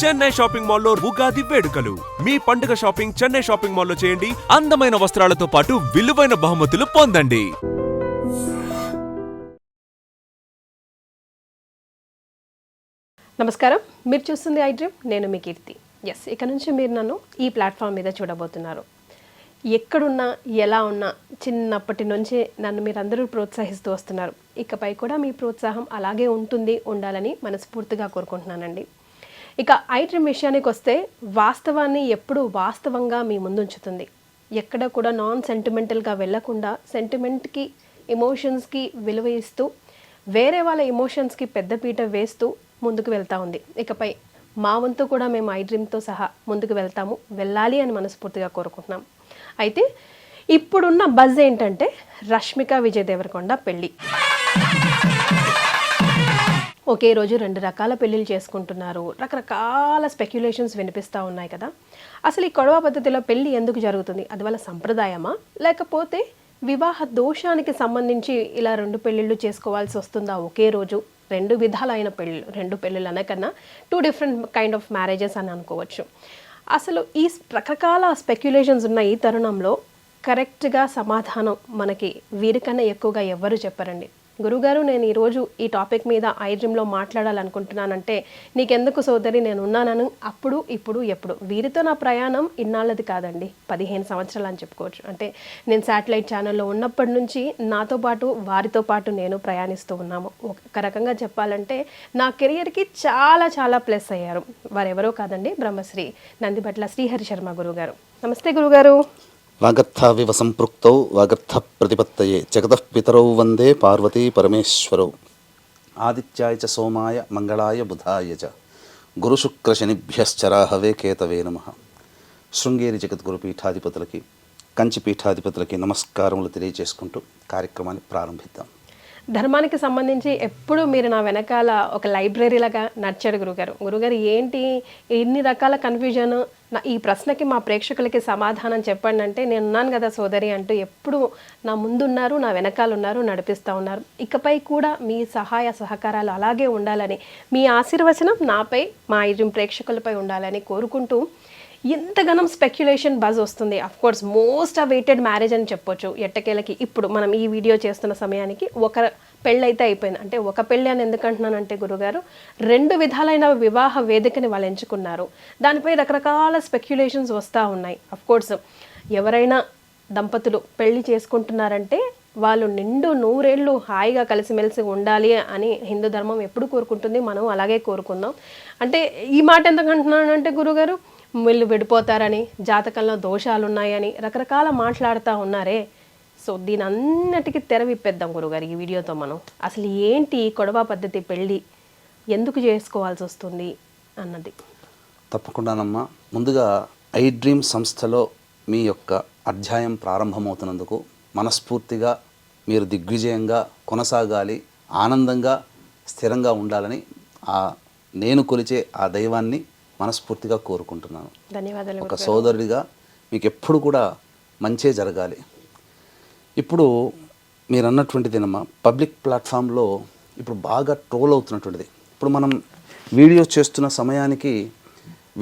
Chennai shopping మాల్లో ఉగాది వేడుకలు. మీ పండుగ షాపింగ్ చెన్నై షాపింగ్ మాల్లో చేయండి. అందమైన వస్త్రాలతో పాటు విలువైన బహుమతులు పొందండి. నమస్కారం, మీరు చూస్తుంది ఐ డ్రీమ్. నేను మీ కీర్తి. ఇక నుంచి మీరు నన్ను ఈ ప్లాట్ఫామ్ మీద చూడబోతున్నారు. ఎక్కడున్నా ఎలా ఉన్నా చిన్నప్పటి నుంచి నన్ను మీరందరూ ప్రోత్సహిస్తూ వస్తున్నారు. ఇకపై కూడా మీ ప్రోత్సాహం అలాగే ఉండాలని మనస్ఫూర్తిగా కోరుకుంటున్నానండి. ఇక ఐ డ్రీమ్ విషయానికి వస్తే వాస్తవాన్ని ఎప్పుడూ వాస్తవంగా మీ ముందుంచుతుంది. ఎక్కడ కూడా నాన్ సెంటిమెంటల్గా వెళ్లకుండా సెంటిమెంట్కి, ఎమోషన్స్కి విలువ ఇస్తూ వేరే వాళ్ళ ఎమోషన్స్కి పెద్దపీట వేస్తూ ముందుకు వెళ్తూ ఉంది. ఇకపై మా వంతు కూడా మేము ఐ డ్రీమ్తో సహా ముందుకు వెళ్ళాలి అని మనస్ఫూర్తిగా కోరుకుంటున్నాం. అయితే ఇప్పుడున్న బజ్ ఏంటంటే రష్మిక విజయ్ దేవరకొండ పెళ్ళి. ఒకే రోజు 2 రకాల పెళ్ళిళ్ళు చేసుకుంటున్నారు. రకరకాల స్పెక్యులేషన్స్ వినిపిస్తూ ఉన్నాయి కదా. అసలు ఈ కొడవ పద్ధతిలో పెళ్ళి ఎందుకు జరుగుతుంది? అది వాళ్ళ సంప్రదాయమా, లేకపోతే వివాహ దోషానికి సంబంధించి ఇలా 2 పెళ్ళిళ్ళు చేసుకోవాల్సి వస్తుందా ఒకే రోజు? 2 విధాలైన పెళ్ళిళ్ళు, 2 పెళ్ళిళ్ళు అనకన్నా 2 డిఫరెంట్ కైండ్ ఆఫ్ మ్యారేజెస్ అని అనుకోవచ్చు. అసలు ఈ రకరకాల స్పెక్యులేషన్స్ ఉన్న ఈ తరుణంలో కరెక్ట్గా సమాధానం మనకి వీరికన్నా ఎక్కువగా ఎవ్వరూ చెప్పరండి. గురుగారు, నేను ఈరోజు ఈ టాపిక్ మీద ఐ డ్రీమ్లో మాట్లాడాలనుకుంటున్నానంటే నీకెందుకు సోదరి, నేను ఉన్నానని అప్పుడు ఇప్పుడు ఎప్పుడు. వీరితో నా ప్రయాణం ఇన్నాళ్ళది కాదండి, 15 సంవత్సరాలు అని చెప్పుకోవచ్చు. అంటే నేను శాటిలైట్ ఛానల్లో ఉన్నప్పటి నుంచి నాతో పాటు వారితో పాటు నేను ప్రయాణిస్తూ ఉన్నాము. ఒక రకంగా చెప్పాలంటే నా కెరియర్కి చాలా చాలా ప్లస్ అయ్యారు. వారెవరో కాదండి, బ్రహ్మశ్రీ నందిబట్ల శ్రీహరి శర్మ గురుగారు. నమస్తే గురుగారు. వాగర్థావివ సంపృక్తౌ వాగర్థ ప్రతిపత్తయే జగతః పితరౌ వందే పార్వతీ పరమేశ్వరౌ ఆదిత్యాయ చ సోమాయ మంగళాయ బుధాయ చ గురుశుక్రశనిభ్యశ్చరాహవే కేతవే నమః. శృంగేరి జగద్గురు పీఠాధిపతులకి, కంచి పీఠాధిపతులకి నమస్కారములు తెలియజేసుకుంటూ కార్యక్రమాన్ని ప్రారంభిద్దాం. ధర్మానికి సంబంధించి ఎప్పుడు మీరు నా వెనకాల ఒక లైబ్రరీలాగా నడిచాడు గురుగారు. ఏంటి ఇన్ని రకాల కన్ఫ్యూజన్? ఈ ప్రశ్నకి మా ప్రేక్షకులకి సమాధానం చెప్పండి అంటే నేను ఉన్నాను కదా సోదరి అంటూ ఎప్పుడు నా ముందున్నారు, నా వెనకాల ఉన్నారు, నడిపిస్తూ ఉన్నారు. ఇకపై కూడా మీ సహాయ సహకారాలు అలాగే ఉండాలని, మీ ఆశీర్వచనం నాపై, మా ఐ డ్రీమ్ ప్రేక్షకులపై ఉండాలని కోరుకుంటూ ఎంతగానో స్పెక్యులేషన్ బజ్ వస్తుంది. Of course most awaited marriage అని చెప్పొచ్చు ఎట్టకేలకి. ఇప్పుడు మనం ఈ వీడియో చేస్తున్న సమయానికి ఒక పెళ్ళి అయితే అయిపోయింది. అంటే ఒక పెళ్ళి అని ఎందుకంటున్నానంటే గురుగారు, 2 విధాలైన వివాహ వేదికని వాళ్ళు ఎంచుకున్నారు. దానిపై రకరకాల స్పెక్యులేషన్స్ వస్తూ ఉన్నాయి. అఫ్ కోర్స్ ఎవరైనా దంపతులు పెళ్లి చేసుకుంటున్నారంటే వాళ్ళు నిండు 100 ఏళ్ళు హాయిగా కలిసిమెలిసి ఉండాలి అని హిందూ ధర్మం ఎప్పుడు కోరుకుంటుంది. మనం అలాగే కోరుకుందాం. అంటే ఈ మాట ఎందుకంటున్నానంటే గురుగారు, వీళ్ళు విడిపోతారని, జాతకంలో దోషాలు ఉన్నాయని రకరకాల మాట్లాడుతూ ఉన్నారే. సో దీని అన్నిటికీ తెర విప్పేద్దాం గురుగారు ఈ వీడియోతో. మనం అసలు ఏంటి కొడవ పద్ధతి పెళ్ళి, ఎందుకు చేసుకోవాల్సి వస్తుంది అన్నది. తప్పకుండానమ్మా. ముందుగా ఐ డ్రీమ్ సంస్థలో మీ యొక్క అధ్యాయం ప్రారంభమవుతున్నందుకు మనస్ఫూర్తిగా మీరు దిగ్విజయంగా కొనసాగాలి, ఆనందంగా స్థిరంగా ఉండాలని నేను కొలిచే ఆ దైవాన్ని మనస్ఫూర్తిగా కోరుకుంటున్నాను. ధన్యవాదాలు. ఒక సోదరుడిగా మీకు ఎప్పుడు కూడా మంచే జరగాలి. ఇప్పుడు మీరు అన్నటువంటిదేనమ్మా, పబ్లిక్ ప్లాట్ఫామ్లో ఇప్పుడు బాగా ట్రోల్ అవుతున్నటువంటిది. ఇప్పుడు మనం వీడియో చేస్తున్న సమయానికి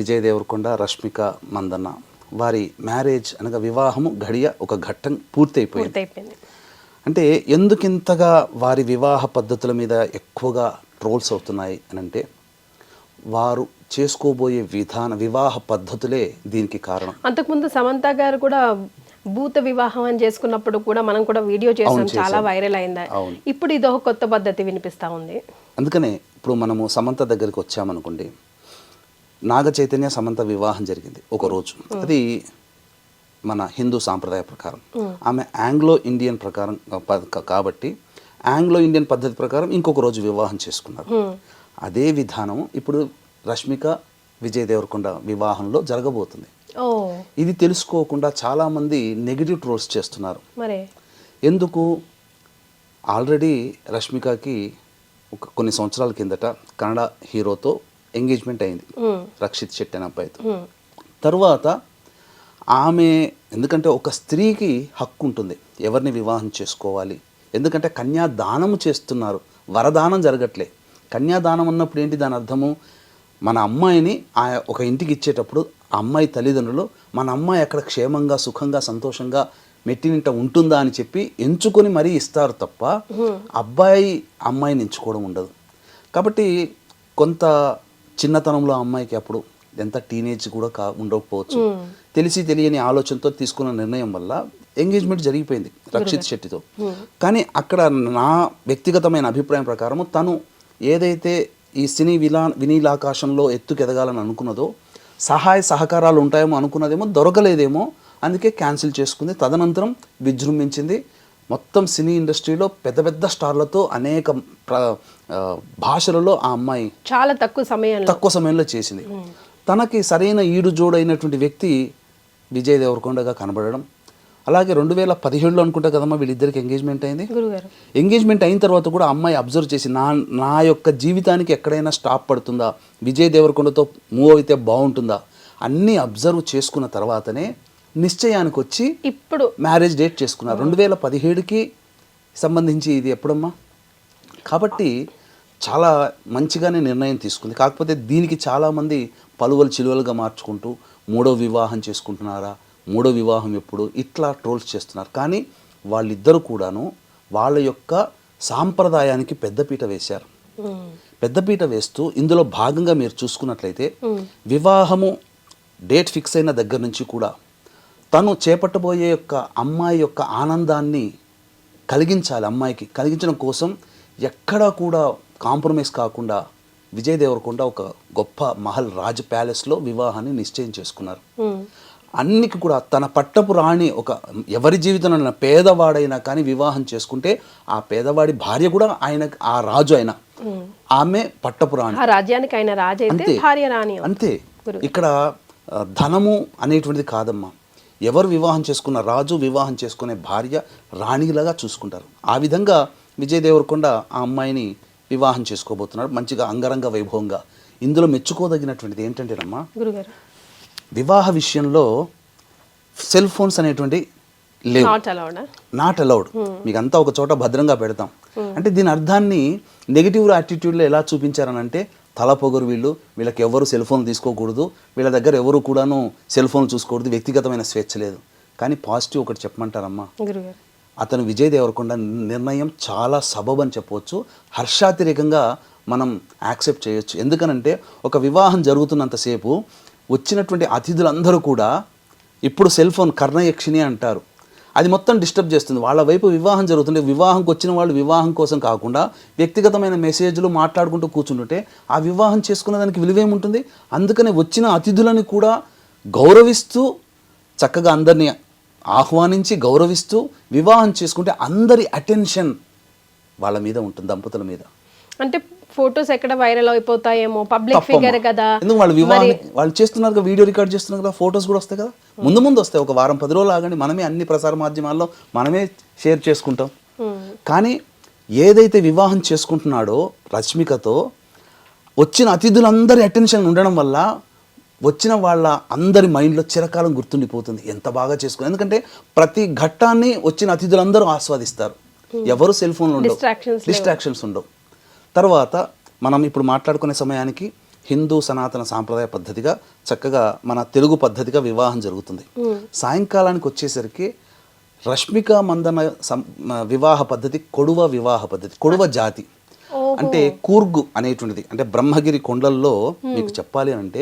విజయ్ దేవరకొండ, రష్మిక మందన్న వారి మ్యారేజ్ అనగా వివాహము ఒక ఘట్టం పూర్తయిపోయింది. అంటే ఎందుకింతగా వారి వివాహ పద్ధతుల మీద ఎక్కువగా ట్రోల్స్ అవుతున్నాయి అని అంటే, వారు చేసుకోబోయే వివాహ పద్ధతులే దీనికి కారణం. అంతకుముందు సమంత గారు కూడా భూత వివాహం అని చేసుకున్నప్పుడు కూడా మనం కూడా వీడియో చేసాం, చాలా వైరల్ అయింది. ఇప్పుడు ఇదో కొత్త పద్ధతి వినిపిస్తా ఉంది. అందుకనే ఇప్పుడు మనము సమంత దగ్గరికి వచ్చామనుకోండి, నాగ చైతన్య సమంత వివాహం జరిగింది ఒక రోజు. అది మన హిందూ సాంప్రదాయ ప్రకారం. ఆమె ఆంగ్లో ఇండియన్ ప్రకారం కాబట్టి ఆంగ్లో ఇండియన్ పద్ధతి ప్రకారం ఇంకొక రోజు వివాహం చేసుకున్నారు. అదే విధానం ఇప్పుడు రష్మిక విజయ్ దేవరకొండ వివాహంలో జరగబోతుంది. ఇది తెలుసుకోకుండా చాలామంది నెగిటివ్ ట్రోల్స్ చేస్తున్నారు. ఎందుకు? ఆల్రెడీ రష్మికకి కొన్ని సంవత్సరాల కిందట కన్నడ హీరోతో ఎంగేజ్మెంట్ అయింది, రక్షిత్ శెట్టి అనే అబ్బాయితో. తర్వాత ఆమె, ఎందుకంటే ఒక స్త్రీకి హక్కు ఉంటుంది ఎవరిని వివాహం చేసుకోవాలి. ఎందుకంటే కన్యాదానం చేస్తున్నారు, వరదానం జరగట్లే. కన్యాదానం అన్నప్పుడు ఏంటి దాని అర్థము? మన అమ్మాయిని ఒక ఇంటికి ఇచ్చేటప్పుడు ఆ అమ్మాయి తల్లిదండ్రులు మన అమ్మాయి అక్కడ క్షేమంగా సుఖంగా సంతోషంగా మెట్టినింట ఉంటుందా అని చెప్పి ఎంచుకొని మరీ ఇస్తారు తప్ప అబ్బాయి అమ్మాయిని ఎంచుకోవడం ఉండదు. కాబట్టి కొంత చిన్నతనంలో అమ్మాయికి అప్పుడు ఎంత టీనేజ్ కూడా ఉండకపోవచ్చు, తెలిసి తెలియని ఆలోచనతో తీసుకున్న నిర్ణయం వల్ల ఎంగేజ్మెంట్ జరిగిపోయింది రక్షిత్ శెట్టితో. కానీ అక్కడ నా వ్యక్తిగతమైన అభిప్రాయం ప్రకారం తను ఏదైతే ఈ సినీ వినీలాకాశంలో ఎత్తుకెదగాలని అనుకున్నదో సహాయ సహకారాలు ఉంటాయేమో అనుకున్నదేమో దొరకలేదేమో, అందుకే క్యాన్సిల్ చేసుకుంది. తదనంతరం విజృంభించింది. మొత్తం సినీ ఇండస్ట్రీలో పెద్ద పెద్ద స్టార్లతో అనేక భాషలలో ఆ అమ్మాయి చాలా తక్కువ సమయంలో చేసింది. తనకి సరైన ఈడు జోడైనటువంటి వ్యక్తి విజయ్ దేవరకొండగా కనబడడం. అలాగే 2017లో అనుకుంటా కదమ్మా వీళ్ళిద్దరికి ఎంగేజ్మెంట్ అయింది. ఎంగేజ్మెంట్ అయిన తర్వాత కూడా అమ్మాయి అబ్జర్వ్ చేసి నా యొక్క జీవితానికి ఎక్కడైనా స్టాప్ పడుతుందా, విజయ్ దేవరకొండతో మూవ్ అయితే బాగుంటుందా అన్నీ అబ్జర్వ్ చేసుకున్న తర్వాతనే నిశ్చయానికి వచ్చి ఇప్పుడు మ్యారేజ్ డేట్ చేసుకున్నారు. 2017కి సంబంధించి ఇది ఎప్పుడమ్మా. కాబట్టి చాలా మంచిగానే నిర్ణయం తీసుకుంది. కాకపోతే దీనికి చాలామంది పలువలు చిలువలుగా మార్చుకుంటూ మూడో వివాహం చేసుకుంటున్నారా, మూడో వివాహం ఎప్పుడు, ఇట్లా ట్రోల్స్ చేస్తున్నారు. కానీ వాళ్ళిద్దరూ కూడాను వాళ్ళ యొక్క సాంప్రదాయానికి పెద్దపీట వేశారు. పెద్దపీట వేస్తూ ఇందులో భాగంగా మీరు చూసుకున్నట్లయితే వివాహము డేట్ ఫిక్స్ అయిన దగ్గర నుంచి కూడా తను చేపట్టబోయే యొక్క అమ్మాయి యొక్క ఆనందాన్ని కలిగించాలి, అమ్మాయికి కలిగించడం కోసం ఎక్కడా కూడా కాంప్రమైజ్ కాకుండా విజయ్ దేవరకొండ ఒక గొప్ప మహల్ రాజ్ ప్యాలెస్లో వివాహాన్ని నిశ్చయం చేసుకున్నారు. అన్నికి కూడా తన పట్టపు రాణి ఒక ఎవరి జీవితంలో పేదవాడైనా కానీ వివాహం చేసుకుంటే ఆ పేదవాడి భార్య కూడా ఆయన ఆ రాజు అయినా ఆమె పట్టపు రాణి, రాజ్యానికి ఆయన రాజు అయితే భార్య రాణి అంతే. ఇక్కడ ధనము అనేటువంటిది కాదమ్మా. ఎవరు వివాహం చేసుకున్న రాజు వివాహం చేసుకునే భార్య రాణిలాగా చూసుకుంటారు. ఆ విధంగా విజయ్ దేవరకొండ ఆ అమ్మాయిని వివాహం చేసుకోబోతున్నాడు మంచిగా అంగరంగ వైభవంగా. ఇందులో మెచ్చుకోదగినటువంటిది ఏంటంటేనమ్మా, వివాహ విషయంలో సెల్ ఫోన్స్ అనేటువంటి లేవు, నాట్ అలౌడ్. మీకు అంతా ఒక చోట భద్రంగా పెడతాం అంటే దీని అర్థాన్ని నెగిటివ్ యాటిట్యూడ్లో ఎలా చూపించారనంటే తల పొగరు, వీళ్ళకి ఎవరు సెల్ ఫోన్ తీసుకోకూడదు, వీళ్ళ దగ్గర ఎవరు కూడాను సెల్ ఫోన్ చూసుకోకూడదు, వ్యక్తిగతమైన స్వేచ్ఛ లేదు. కానీ పాజిటివ్ ఒకటి చెప్పమంటారమ్మా, అతను విజయ్ దేవరకొండ నిర్ణయం చాలా సబబ్ అని చెప్పవచ్చు, హర్షాతిరేకంగా మనం యాక్సెప్ట్ చేయొచ్చు. ఎందుకనంటే ఒక వివాహం జరుగుతున్నంతసేపు వచ్చినటువంటి అతిథులందరూ కూడా ఇప్పుడు సెల్ ఫోన్ కర్ణయక్షిణి అంటారు, అది మొత్తం డిస్టర్బ్ చేస్తుంది. వాళ్ళ వైపు వివాహం జరుగుతుంటే వివాహంకి వచ్చిన వాళ్ళు వివాహం కోసం కాకుండా వ్యక్తిగతమైన మెసేజ్లు మాట్లాడుకుంటూ కూర్చుంటుంటే ఆ వివాహం చేసుకునే దానికి విలువేముంటుంది. అందుకనే వచ్చిన అతిథులను కూడా గౌరవిస్తూ చక్కగా అందరినీ ఆహ్వానించి గౌరవిస్తూ వివాహం చేసుకుంటే అందరి అటెన్షన్ వాళ్ళ మీద ఉంటుంది, దంపతుల మీద. అంటే ఫొటోస్ ఎక్కడ వైరల్ అయిపోతాయేమో, పబ్లిక్ ఫిగర్ కదా, ఎందుకు వాళ్ళు వివాహం వాళ్ళు చేస్తున్నారు కదా, వీడియో రికార్డ్ చేస్తున్నారు కదా, ఫొటోస్ కూడా వస్తాయి కదా, ముందు వస్తాయి. ఒక వారం 10 రోజులు ఆగండి, మనమే అన్ని ప్రసార మాధ్యమాల్లో మనమే షేర్ చేసుకుంటాం. కానీ ఏదైతే వివాహం చేసుకుంటున్నాడో రష్మికతో వచ్చిన అతిథులందరి అటెన్షన్ ఉండడం వల్ల వచ్చిన వాళ్ళ అందరి మైండ్లో చిరకాలం గుర్తుండిపోతుంది ఎంత బాగా చేసుకుని. ఎందుకంటే ప్రతి ఘట్టాన్ని వచ్చిన అతిథులందరూ ఆస్వాదిస్తారు, ఎవరు సెల్ ఫోన్లో ఉండవు, డిస్ట్రాక్షన్స్ ఉండవు. తర్వాత మనం ఇప్పుడు మాట్లాడుకునే సమయానికి హిందూ సనాతన సాంప్రదాయ పద్ధతిగా చక్కగా మన తెలుగు పద్ధతిగా వివాహం జరుగుతుంది. సాయంకాలానికి వచ్చేసరికి రష్మిక మందన వివాహ పద్ధతి కొడువ వివాహ పద్ధతి, కొడువ జాతి అంటే కూర్గు అనేటువంటిది. అంటే బ్రహ్మగిరి కొండల్లో మీకు చెప్పాలి అంటే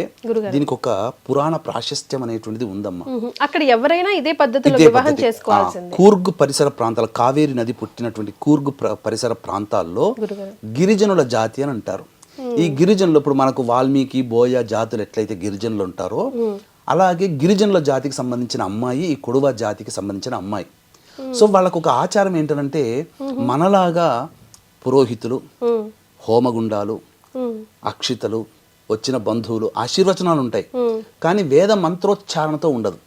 దీనికి ఒక పురాణ ప్రాశస్త్యం అనేటువంటిది ఉందమ్మా. అక్కడ ఎవరైనా ఇదే పద్ధతిలో వివాహం చేసుకోవాల్సిందే. కూర్గు పరిసర ప్రాంతాలు, కావేరి నది పుట్టినటువంటి కూర్గు పరిసర ప్రాంతాల్లో గిరిజనుల జాతి అని అంటారు. ఈ గిరిజనులు ఇప్పుడు మనకు వాల్మీకి బోయ జాతులు ఎట్లయితే గిరిజనులు ఉంటారో అలాగే గిరిజనుల జాతికి సంబంధించిన అమ్మాయి ఈ కొడువ జాతికి సంబంధించిన అమ్మాయి. సో వాళ్ళకు ఒక ఆచారం ఏంటంటే మనలాగా పురోహితులు, హోమగుండాలు, అక్షితలు, వచ్చిన బంధువులు ఆశీర్వచనాలు ఉంటాయి, కానీ వేద మంత్రోచ్చారణతో ఉండదు,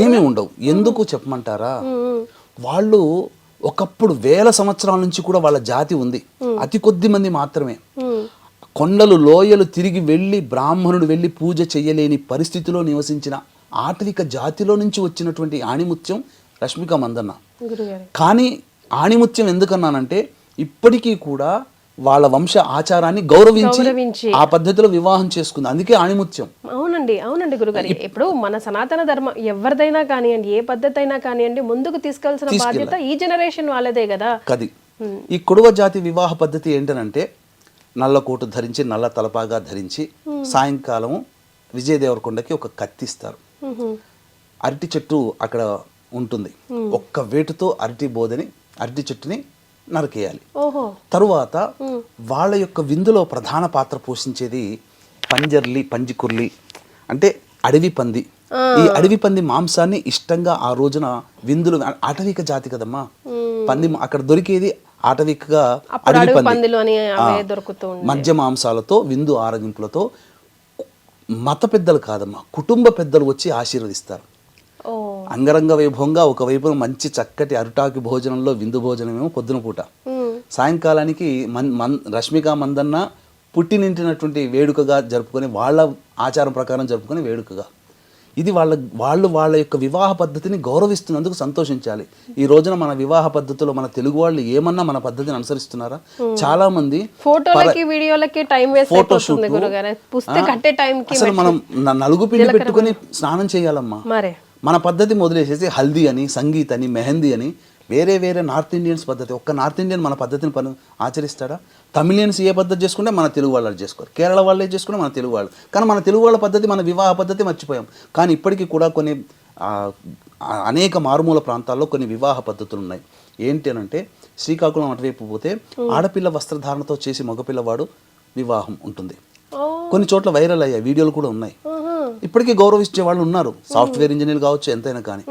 ఏమీ ఉండవు. ఎందుకు చెప్పమంటారా, వాళ్ళు ఒకప్పుడు 1000 సంవత్సరాల నుంచి కూడా వాళ్ళ జాతి ఉంది, అతి కొద్ది మంది మాత్రమే. కొండలు లోయలు తిరిగి వెళ్ళి బ్రాహ్మణుడు వెళ్ళి పూజ చేయలేని పరిస్థితిలో నివసించిన ఆటవిక జాతిలో నుంచి వచ్చినటువంటి ఆణిముత్యం రష్మిక మందన్న. కానీ ఆణిముత్యం ఎందుకన్నానంటే ఇప్పటికీ కూడా వాళ్ళ వంశ ఆచారాన్ని గౌరవించి ఆ పద్ధతిలో వివాహం చేసుకుంది. అందుకే ఆణిముత్యం. అవునండి గురుగారు. ఇప్పుడు మన సనాతన ధర్మం ఎవరిదైనా కానివ్వండి, ఏ పద్ధతి అయినా కానివ్వండి, ముందుకు తీసుకెళ్లాల్సిన బాధ్యత ఈ జనరేషన్ వాళ్ళదే కదా. కది ఈ కొడవ జాతి వివాహ పద్ధతి ఏంటనంటే నల్ల కోటు ధరించి నల్ల తలపాగా ధరించి సాయంకాలం విజయ దేవరకొండకి ఒక కత్తిస్తారు. అరటి చెట్టు అక్కడ ఉంటుంది. ఒక్క వేటుతో అరటి చెట్టుని నరికేయాలి. తరువాత వాళ్ళ యొక్క విందులో ప్రధాన పాత్ర పోషించేది పంజికుర్లి అంటే అడవి పంది. ఈ అడవి పంది మాంసాన్ని ఇష్టంగా ఆ రోజున విందులు, ఆటవిక జాతి కదమ్మా పంది, అక్కడ దొరికేది ఆటవికగా అడవి పంది. మధ్య మాంసాలతో విందు ఆరగింపులతో మత పెద్దలు కాదమ్మా, కుటుంబ పెద్దలు వచ్చి ఆశీర్వదిస్తారు. అంగరంగ వైభవంగా ఒకవైపున మంచి చక్కటి అరుటాకి భోజనంలో విందు భోజనమేమో పొద్దున పూట, సాయంకాలానికి రష్మిక మందన్న పుట్టినింటినటువంటి వేడుకగా జరుపుకొని వాళ్ళ ఆచారం ప్రకారం జరుపుకొని వేడుకగా. ఇది వాళ్ళ యొక్క వివాహ పద్ధతిని గౌరవిస్తున్నందుకు సంతోషించాలి. ఈ రోజున మన వివాహ పద్ధతిలో మన తెలుగు వాళ్ళు ఏమన్నా మన పద్ధతిని అనుసరిస్తున్నారా? చాలా మంది అసలు మనం నలుగు పిండి పెట్టుకుని స్నానం చేయాలమ్మా. మన పద్ధతి మొదలేసేసి హల్దీ అని, సంగీత్ అని, మెహందీ అని, వేరే నార్త్ ఇండియన్స్ పద్ధతి. ఒక్క నార్త్ ఇండియన్ మన పద్ధతిని ఆచరిస్తాడా? తమిళియన్స్ ఏ పద్ధతి చేసుకుంటే మన తెలుగు వాళ్ళు చేసుకోరు, కేరళ వాళ్ళే చేసుకుంటే మన తెలుగు వాళ్ళు. కానీ మన తెలుగు వాళ్ళ పద్ధతి, మన వివాహ పద్ధతి మర్చిపోయాం. కానీ ఇప్పటికీ కూడా కొన్ని అనేక మారుమూల ప్రాంతాల్లో కొన్ని వివాహ పద్ధతులు ఉన్నాయి. ఏంటి అనంటే శ్రీకాకుళం అటువైపు పోతే ఆడపిల్ల వస్త్రధారణతో చేసి మగపిల్లవాడు వివాహం ఉంటుంది. కొన్ని చోట్ల వైరల్ అయ్యాయి, వీడియోలు కూడా ఉన్నాయి. ఇప్పటికీ గౌరవించే వాళ్ళు ఉన్నారు, సాఫ్ట్వేర్ ఇంజనీర్ కావచ్చు, ఎంతైనా కానీ.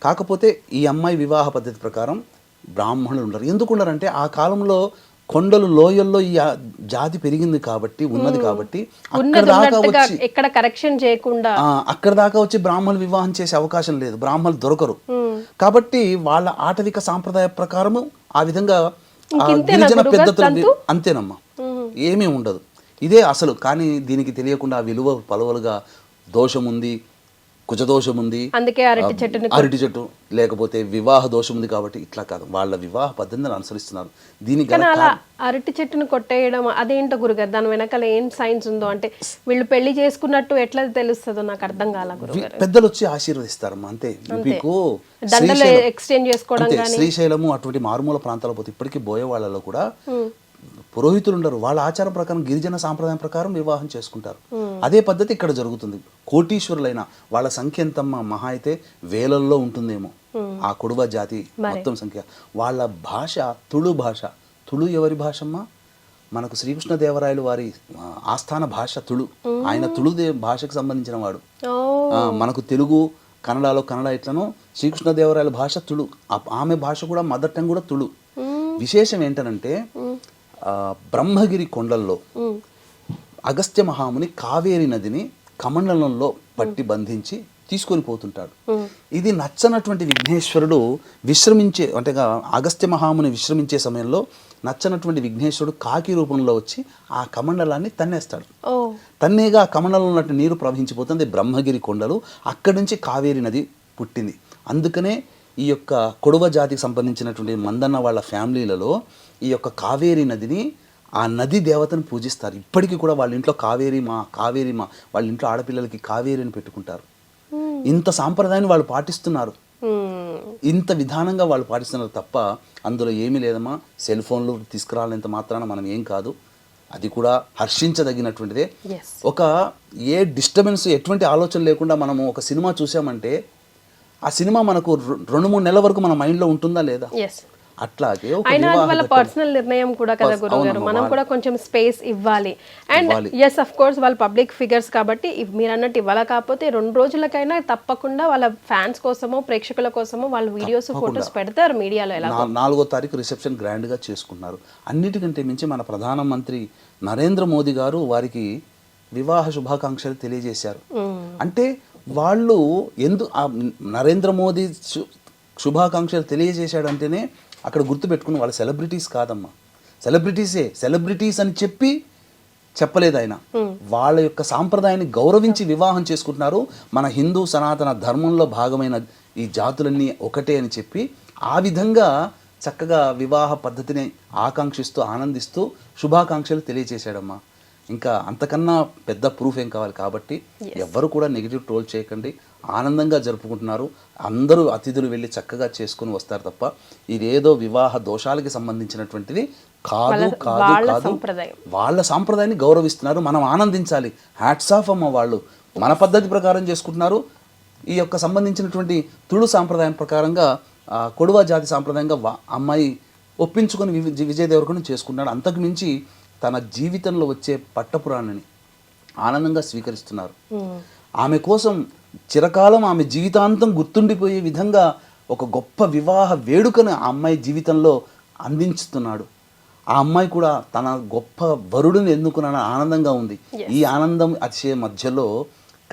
కాకపోతే ఈ అమ్మాయి వివాహ పద్ధతి ప్రకారం బ్రాహ్మణులు ఉండరు. ఎందుకు ఉండరంటే ఆ కాలంలో కొండలు లోయల్లో ఈ జాతి పెరిగింది కాబట్టి, ఉన్నది కాబట్టి అక్కడ దాకా వచ్చి బ్రాహ్మణులు వివాహం చేసే అవకాశం లేదు, బ్రాహ్మణులు దొరకరు. కాబట్టి వాళ్ళ ఆటవిక సాంప్రదాయ ప్రకారము ఆ విధంగా గిరిజన పెద్దతులు అంతేనమ్మా, ఏమీ ఉండదు. ఇదే అసలు. కానీ దీనికి తెలియకుండా విలువ పలువలుగా దోషం ఉంది, కుజదోషం ఉంది, అందుకే అరటి చెట్టు లేకపోతే వివాహ దోషం ఉంది కాబట్టి ఇట్లా కాదు, వాళ్ళ వివాహ పద్ధతిని అనుసరిస్తున్నారు. దీనికి అరటి చెట్టును కొట్టేయడం అదేంటో గురుగారు, దాని వెనకాల ఏం సైన్స్ ఉందో, అంటే వీళ్ళు పెళ్లి చేసుకున్నట్టు ఎట్లా తెలుస్తుందో నాకు అర్థం కాల గురుగారు. పెద్దలు వచ్చి ఆశీర్వదిస్తారమ్మా అంతే. మీకు ఎక్స్చేంజ్ చేసుకోవడం శ్రీశైలము అటువంటి మారుమూల ప్రాంతాల పోతే ఇప్పటికీ బోయే వాళ్ళలో కూడా పురోహితులు ఉండరు. వాళ్ళ ఆచారం ప్రకారం గిరిజన సాంప్రదాయం ప్రకారం వివాహం చేసుకుంటారు. అదే పద్ధతి ఇక్కడ జరుగుతుంది. కోటీశ్వరులైన వాళ్ళ సంఖ్య ఎంతమ్మా, మహా అయితే వేలల్లో ఉంటుందేమో ఆ కొడువ జాతి మొత్తం సంఖ్య. వాళ్ళ భాష తుళు భాష. తుళు ఎవరి భాషమ్మా? మనకు శ్రీకృష్ణదేవరాయలు వారి ఆస్థాన భాష తుళు. ఆయన తుళు భాషకు సంబంధించిన వాడు. మనకు తెలుగు, కన్నడలో కన్నడ ఎట్లనో శ్రీకృష్ణదేవరాయల భాష తుళు. ఆమె భాష కూడా మదర్ టంగ్ కూడా తుళు. విశేషం ఏంటనంటే బ్రహ్మగిరి కొండల్లో అగస్త్య మహాముని కావేరి నదిని కమండలంలో పట్టి బంధించి తీసుకొని పోతుంటాడు. ఇది నచ్చనటువంటి విఘ్నేశ్వరుడు విశ్రమించే, అంటే అగస్త్య మహాముని విశ్రమించే సమయంలో నచ్చనటువంటి విఘ్నేశ్వరుడు కాకి రూపంలో వచ్చి ఆ కమండలాన్ని తన్నేస్తాడు. తన్నేగా ఆ కమండలంలో ఉన్నట్టు నీరు ప్రవహించిపోతుంది బ్రహ్మగిరి కొండలు. అక్కడి నుంచి కావేరి నది పుట్టింది. అందుకనే ఈ యొక్క కొడవ జాతికి సంబంధించినటువంటి మందన్న వాళ్ళ ఫ్యామిలీలలో ఈ యొక్క కావేరి నదిని, ఆ నది దేవతను పూజిస్తారు. ఇప్పటికీ కూడా వాళ్ళ ఇంట్లో కావేరి మా వాళ్ళ ఇంట్లో ఆడపిల్లలకి కావేరి అని పెట్టుకుంటారు. ఇంత సాంప్రదాయాన్ని వాళ్ళు పాటిస్తున్నారు, ఇంత విధానంగా వాళ్ళు పాటిస్తున్నారు తప్ప అందులో ఏమీ లేదమ్మా. సెల్ ఫోన్లు తీసుకురాలేంత మాత్రాన మనం ఏం కాదు. అది కూడా హర్షించదగినటువంటిదే. ఒక ఏ డిస్టర్బెన్స్, ఎటువంటి ఆలోచన లేకుండా మనము ఒక సినిమా చూసామంటే ఆ సినిమా మనకు 2-3 నెలల వరకు మన మైండ్లో ఉంటుందా లేదా? అట్లాగే వాళ్ళ పర్సనల్ నిర్ణయం కూడా కదా గురుగారు, మనం కూడా కొంచెం స్పేస్ ఇవ్వాలి. అండ్ ఎస్ అఫ్ కోర్స్ వాళ్ళు పబ్లిక్ ఫిగర్స్ కాబట్టి మీరు అన్నట్టు ఇవ్వాలి. కాకపోతే 2 రోజులకైనా తప్పకుండా వాళ్ళ ఫ్యాన్స్ కోసమో ప్రేక్షకుల కోసమో వాళ్ళు వీడియోస్, ఫోటోస్ పెడతారు మీడియాలో. ఎలా 4వ తారీఖు రిసెప్షన్ గ్రాండ్ గా చేసుకున్నారు. అన్నిటికంటే మించి మన ప్రధానమంత్రి నరేంద్ర మోదీ గారు వారికి వివాహ శుభాకాంక్షలు తెలియజేశారు. అంటే వాళ్ళు నరేంద్ర మోదీ శుభాకాంక్షలు తెలియజేశాడంటేనే అక్కడ గుర్తుపెట్టుకుని వాళ్ళ సెలబ్రిటీస్ కాదమ్మా, సెలబ్రిటీస్ అని చెప్పలేదు ఆయన. వాళ్ళ యొక్క సాంప్రదాయాన్ని గౌరవించి వివాహం చేసుకుంటున్నారు. మన హిందూ సనాతన ధర్మంలో భాగమైన ఈ జాతులన్నీ ఒకటే అని చెప్పి ఆ విధంగా చక్కగా వివాహ పద్ధతిని ఆకాంక్షిస్తూ ఆనందిస్తూ శుభాకాంక్షలు తెలియజేశాడమ్మా. ఇంకా అంతకన్నా పెద్ద ప్రూఫ్ ఏం కావాలి. కాబట్టి ఎవ్వరు కూడా నెగిటివ్ ట్రోల్ చేయకండి, ఆనందంగా జరుపుకుంటున్నారు. అందరూ అతిథులు వెళ్ళి చక్కగా చేసుకుని వస్తారు తప్ప ఇదేదో వివాహ దోషాలకి సంబంధించినటువంటిది కాదు కాదు కాదు. వాళ్ళ సాంప్రదాయాన్ని గౌరవిస్తున్నారు, మనం ఆనందించాలి. హ్యాట్స్ ఆఫ్ అమ్మ, వాళ్ళు మన పద్ధతి ప్రకారం చేసుకుంటున్నారు. ఈ యొక్క సంబంధించినటువంటి తుళు సాంప్రదాయం ప్రకారంగా కొడువా జాతి సాంప్రదాయంగా అమ్మాయి ఒప్పించుకొని విజయ్ దేవరకొండ చేసుకున్నాడు. అంతకు మించి తన జీవితంలో వచ్చే పట్టపురాణిని ఆనందంగా స్వీకరిస్తున్నారు. ఆమె కోసం చిరకాలం ఆమె జీవితాంతం గుర్తుండిపోయే విధంగా ఒక గొప్ప వివాహ వేడుకను ఆ అమ్మాయి జీవితంలో అందించుతున్నాడు. ఆ అమ్మాయి కూడా తన గొప్ప వరుడిని ఎన్నుకున్న ఆనందంగా ఉంది. ఈ ఆనందం అతిశయ మధ్యలో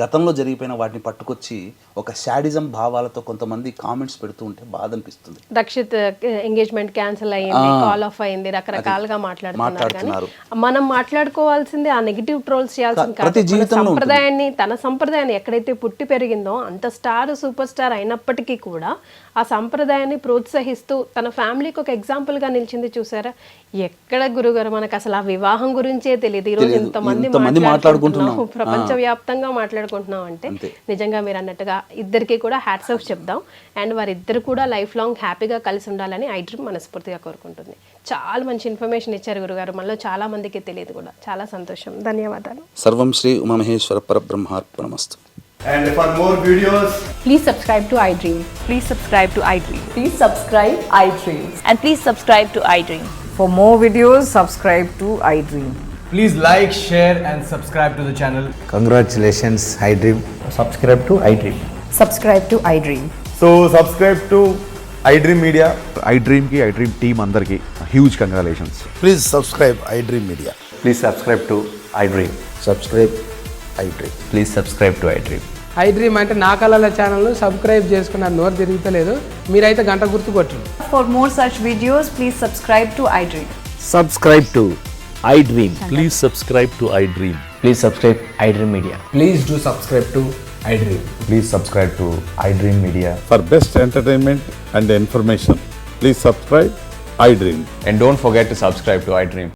గతంలో జరిగిపోయిన వాటిని పట్టుకొచ్చి ఒక శాడిజం భావాలతో కొంతమంది కామెంట్స్ పెడుతూ ఉంటే బాధ అనిపిస్తుంది. రక్షిత్ ఎంగేజ్మెంట్ క్యాన్సిల్ అయ్యింది, కాల్ ఆఫ్ అయింది, రకరకాలుగా మాట్లాడుతున్నారు. మనం మాట్లాడుకోవాల్సింది ఆ నెగిటివ్ ట్రోల్స్ చేయాల్సింది సంప్రదాయాన్ని, తన సంప్రదాయాన్ని ఎక్కడైతే పుట్టి పెరిగిందో అంత స్టార్ సూపర్ స్టార్ అయినప్పటికీ కూడా ఆ సంప్రదాయాన్ని ప్రోత్సహిస్తూ తన ఫ్యామిలీకి ఒక ఎగ్జాంపుల్ గా నిలిచింది. చూసారా, ఎక్కడ గురుగారు మనకు అసలు ఆ వివాహం గురించే తెలియదు. ఈరోజు ఇంతమంది మాట్లాడుకుంటున్నాం, ప్రపంచవ్యాప్తంగా మాట్లాడుకుంటున్నాం అంటే నిజంగా మీరు అన్నట్టుగా ఇద్దరికి కూడా హ్యాట్స్ ఆఫ్ చెప్దాం. అండ్ వారిద్దరు కూడా లైఫ్ లాంగ్ హ్యాపీగా కలిసి ఉండాలని ఐ డ్రీమ్ మనస్ఫూర్తిగా కోరుకుంటుంది. చాలా మంచి ఇన్ఫర్మేషన్ ఇచ్చారు గురుగారు, మనలో చాలా మందికి తెలియదు కూడా. చాలా సంతోషం, ధన్యవాదాలు. సర్వం Shri Umamaheshwara పరబ్రహ్మార్పణమస్తు. And for more videos, please subscribe to iDream. Please subscribe to iDream. Please subscribe iDream. And please subscribe to iDream. For more videos, subscribe to iDream. please like, share and subscribe to the channel. Congratulations, iDream. Subscribe to iDream. Subscribe to iDream. So subscribe to iDream Media. iDream ki iDream team andarki huge congratulations. Please subscribe iDream Media. Please subscribe to iDream. Subscribe iDream. Please subscribe to iDream. iDream అంటే నా కళల ఛానల్ను subscribe చేసుకున్న నోరు తిరుగుతలేదు, మీరైతే గంట గుర్తు కొట్టండి. For more such videos, please subscribe to iDream. Subscribe to iDream. Please subscribe to iDream. Please subscribe iDream Media. Please do subscribe to iDream. Please subscribe to iDream Media. For best entertainment and information, please subscribe iDream. And don't forget to subscribe to iDream.